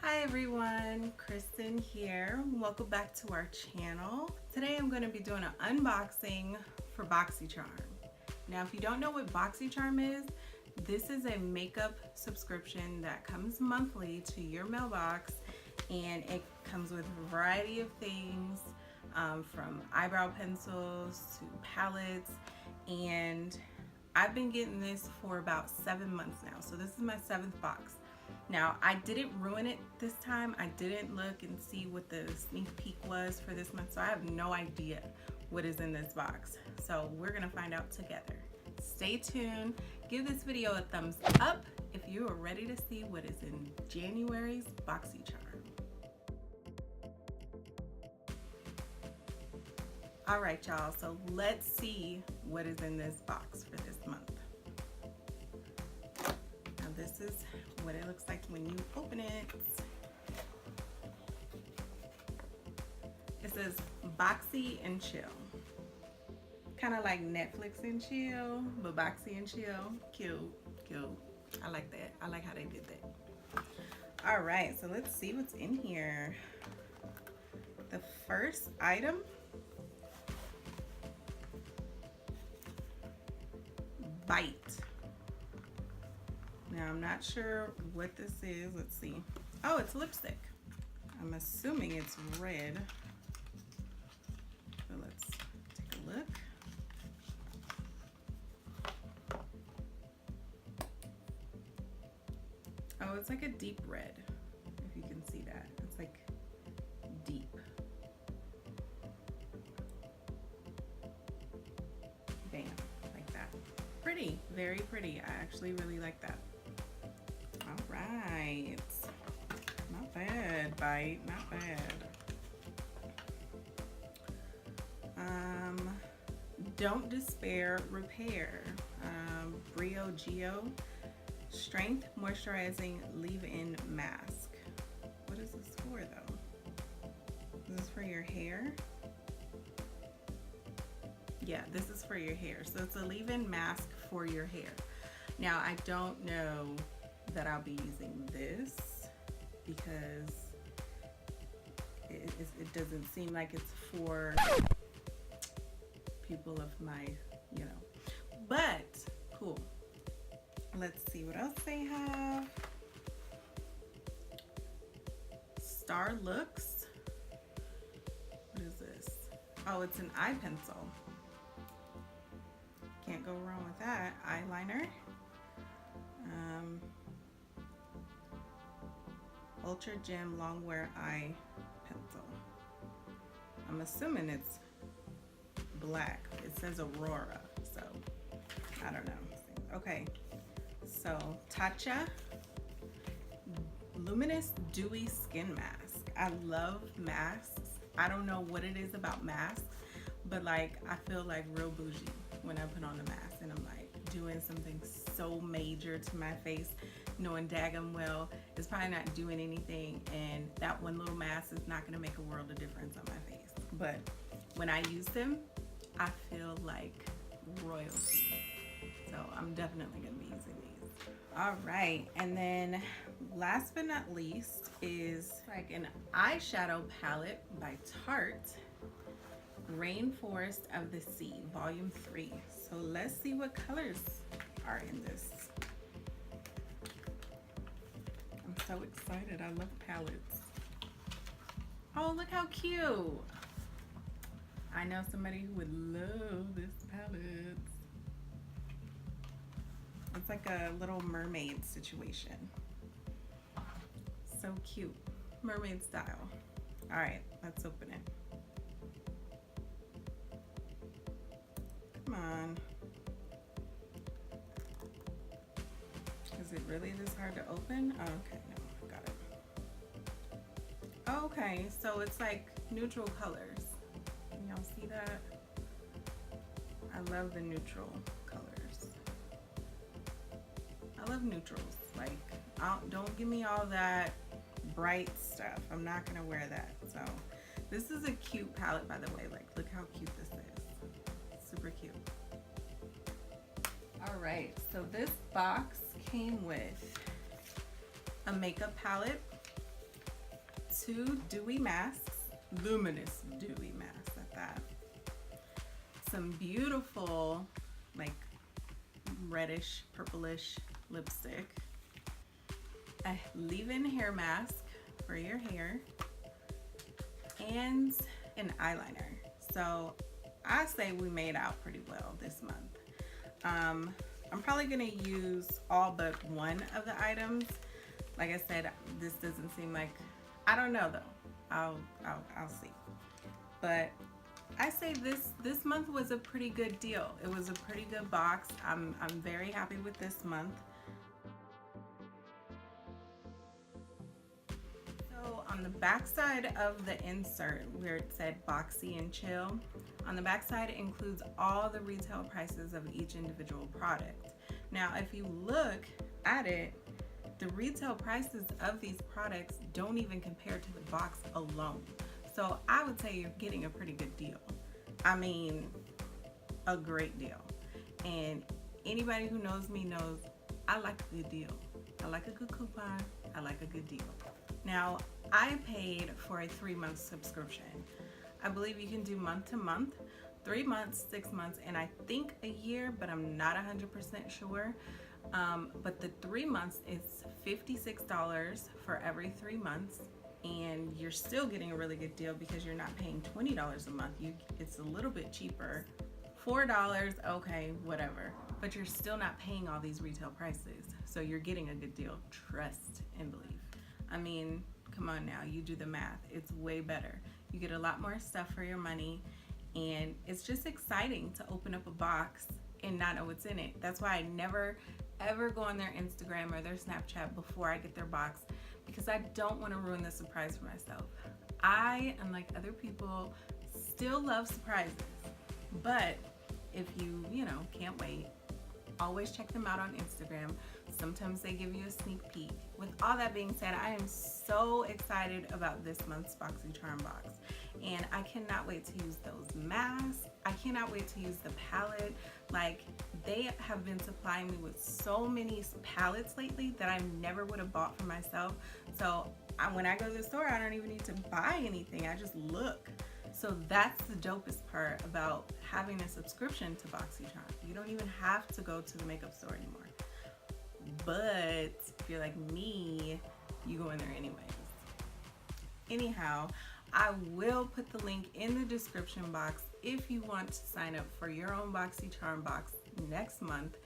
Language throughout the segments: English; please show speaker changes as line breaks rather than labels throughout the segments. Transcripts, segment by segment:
Hi everyone, Kristen here. Welcome back to our channel. Today I'm going to be doing an unboxing for BoxyCharm. Now if you don't know what BoxyCharm is, this is a makeup subscription that comes monthly to your mailbox, and it comes with a variety of things from eyebrow pencils to palettes, and I've been getting this for about 7 months now. So this is my 7th box. Now, I didn't ruin it this time. I didn't look and see what the sneak peek was for this month, so I have no idea what is in this box. So we're gonna find out together. Stay tuned. Give this video a thumbs up if you are ready to see what is in January's BoxyCharm. All right, y'all, so let's see what is in this box for this month. Now this is what it looks like when you open it. It says Boxy and Chill. Kind of like Netflix and chill, but Boxy and Chill. Cute, cute. I like that. I like how they did that. All right, so let's see what's in here. The first item, Bite. Now I'm not sure what this is. Let's see. Oh, it's lipstick. I'm assuming it's red. So let's take a look. Oh, it's like a deep red, if you can see that. It's like deep. Bam, like that. Pretty, very pretty. I actually really like that. All right. Not bad, Bite, not bad. Don't Despair Repair. Brio Geo Strength Moisturizing Leave-In Mask. What is this for though? Is this for your hair? Yeah, this is for your hair. So it's a leave-in mask for your hair. Now I don't know that I'll be using this because it doesn't seem like it's for people of my, you know, but cool. Let's see what else they have. Star Looks. What is this? Oh, it's an eye pencil. Can't go wrong with that. Eyeliner. Ultra Gem Longwear Eye Pencil. I'm assuming it's black. It says Aurora, so I don't know. Okay, so Tatcha Luminous Dewy Skin Mask. I love masks. I don't know what it is about masks, but like I feel like real bougie when I put on a mask and I'm like doing something so major to my face, knowing daggum well it's probably not doing anything, and that one little mask is not going to make a world of difference on my face. But when I use them, I feel like royalty. So I'm definitely going to be using these. All right, and then last but not least is like an eyeshadow palette by Tarte, Rainforest of the Sea, Volume 3. So let's see what colors are in this. I'm so excited. I love palettes. Oh, look how cute. I know somebody who would love this palette. It's like a little mermaid situation. So cute. Mermaid style. All right, let's open it. Come on. Is it really this hard to open? Oh, okay, no, got it. Okay, so it's like neutral colors. Can y'all see that? I love the neutral colors. I love neutrals. Like, don't give me all that bright stuff. I'm not gonna wear that. So this is a cute palette, by the way. Like, look how cute this is. Super cute. All right, so this box came with a makeup palette, 2 dewy masks, luminous dewy masks at that, some beautiful like reddish purplish lipstick, a leave-in hair mask for your hair, and an eyeliner. So I say we made out pretty well this month. I'm probably gonna use all but one of the items. Like I said, this doesn't seem like, I don't know though. I'll see. But I say this month was a pretty good deal. It was a pretty good box. I'm very happy with this month. So on the back side of the insert where it said Boxy and Chill, on the back side it includes all the retail prices of each individual product. Now if you look at it, the retail prices of these products don't even compare to the box alone. So I would say you're getting a pretty good deal. I mean, a great deal. And anybody who knows me knows I like a good deal. I like a good coupon. I like a good deal. Now, I paid for a 3-month subscription. I believe you can do month to month, 3 months, 6 months, and I think a year, but I'm not 100% sure. But the 3 months is $56 for every 3 months, and you're still getting a really good deal because you're not paying $20 a month. It's a little bit cheaper. $4, okay, whatever. But you're still not paying all these retail prices. So you're getting a good deal, trust and believe. I mean, come on now, you do the math. It's way better. You get a lot more stuff for your money, and it's just exciting to open up a box and not know what's in it. That's why I never ever go on their Instagram or their Snapchat before I get their box, because I don't want to ruin the surprise for myself. I, unlike other people, still love surprises. But if you can't wait, always check them out on Instagram. Sometimes they give you a sneak peek. With all that being said, I am so excited about this month's BoxyCharm box. And I cannot wait to use those masks. I cannot wait to use the palette. Like, they have been supplying me with so many palettes lately that I never would have bought for myself. So when I go to the store, I don't even need to buy anything. I just look. So that's the dopest part about having a subscription to BoxyCharm. You don't even have to go to the makeup store anymore. But if you're like me, you go in there anyways. Anyhow, I will put the link in the description box if you want to sign up for your own BoxyCharm box next month.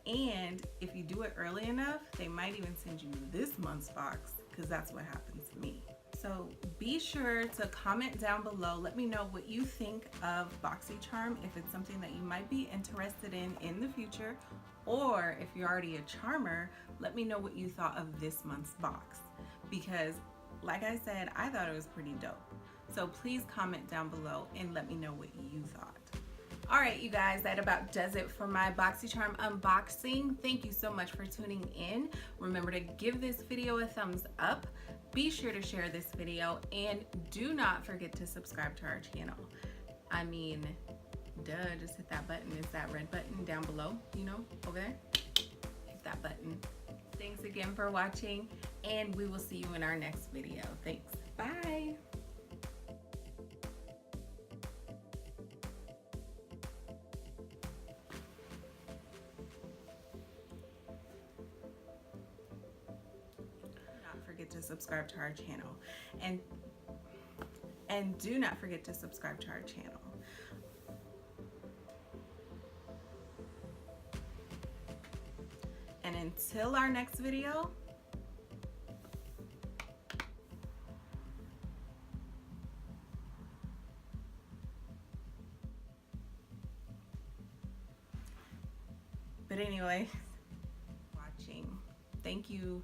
And if you do it early enough, they might even send you this month's box, because that's what happens to me. So be sure to comment down below. Let me know what you think of BoxyCharm, if it's something that you might be interested in the future, or if you're already a charmer, let me know what you thought of this month's box, because like I said, I thought it was pretty dope. So please comment down below and let me know what you thought. All right, you guys, that about does it for my BoxyCharm unboxing. Thank you so much for tuning in. Remember to give this video a thumbs up. Be sure to share this video, and do not forget to subscribe to our channel. I mean, duh, just hit that button. It's that red button down below, over there. Hit that that button. Thanks again for watching, and we will see you in our next video. Thanks. Bye. Do not forget to subscribe to our channel, and do not forget to subscribe to our channel. And until our next video, but anyway, watching. Thank you.